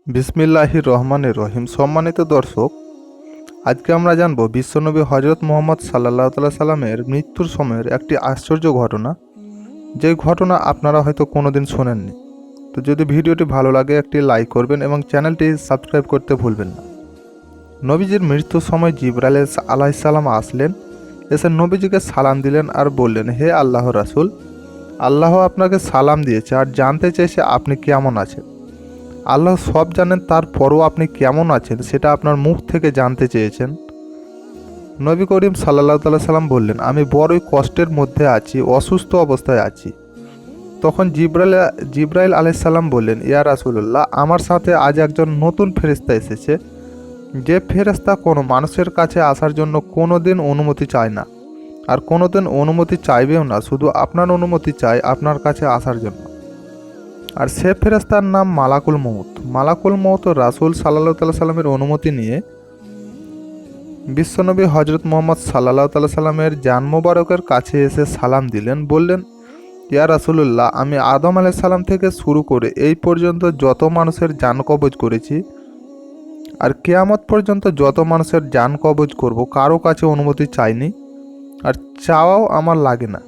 বিসমিল্লাহির রহমানির রহিম। সম্মানিত দর্শক, আজকে আমরা জানব বিশ্বনবী হজরত মুহাম্মদ সাল্লাল্লাহু তাআলা সাল্লামের মৃত্যুর সময়ের একটি আশ্চর্য ঘটনা, যে ঘটনা আপনারা হয়তো কোনোদিন শোনেননি। তো যদি ভিডিওটি ভালো লাগে একটি লাইক করবেন এবং চ্যানেলটি সাবস্ক্রাইব করতে ভুলবেন না। নবীজির মৃত্যুর সময় জিবরাইল আলাইহিস সালাম আসলেন, এসে নবীজিকে সালাম দিলেন আর বললেন, হে আল্লাহর রাসূল, আল্লাহ আপনাকে সালাম দিয়েছে আর জানতে চেয়েছে আপনি কেমন আছেন। আল্লাহ সব জানেন, তারপরও আপনি কেমন আছেন সেটা আপনার মুখ থেকে জানতে চেয়েছেন। নবী করিম সাল্লাল্লাহু তাআলা সাল্লাম বললেন, আমি বড়ই কষ্টের মধ্যে আছি, অসুস্থ অবস্থায় আছি। তখন জিবরাইল আলাইহিস সালাম বললেন, ইয়া রাসূলুল্লাহ, আমার সাথে আজ একজন নতুন ফেরেশতা এসেছে, যে ফেরেশতা কোনো মানুষের কাছে আসার জন্য কোনোদিন অনুমতি চায় না, আর কোনোদিন অনুমতি চাইবেও না, শুধু আপনার অনুমতি চায় আপনার কাছে আসার জন্য। আর সে ফেরেশতার নাম মালাকুল মউত। মালাকুল মউত রাসূল সাল্লাল্লাহু তাআলা সাল্লামের অনুমতি নিয়ে বিশ্বনবী হজরত মুহাম্মদ সাল্লাল্লাহু তাআলা সাল্লামের জান মোবারকের কাছে এসে সালাম দিলেন, বললেন, ইয়া রাসূলুল্লাহ, আমি আদম আলাইহিস সালাম থেকে শুরু করে এই পর্যন্ত যত মানুষের জান কবজ করেছি আর কিয়ামত পর্যন্ত যত মানুষের জান কবজ করব, কারো কাছে অনুমতি চাইনি আর চাওয়াও আমার লাগে না।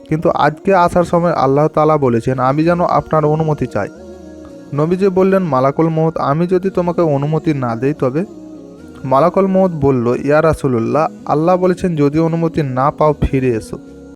কিন্তু আজকে আসার সময় আল্লাহ তাআলা বলেছেন আমি যেন আপনার অনুমতি চাই। নবীজি বললেন, মালাকুল মউত, আমি যদি তোমাকে অনুমতি না দেই তবে? মালাকুল মউত বলল, ইয়া রাসূলুল্লাহ, আল্লাহ বলেছেন যদি অনুমতি না পাও ফিরে এসো।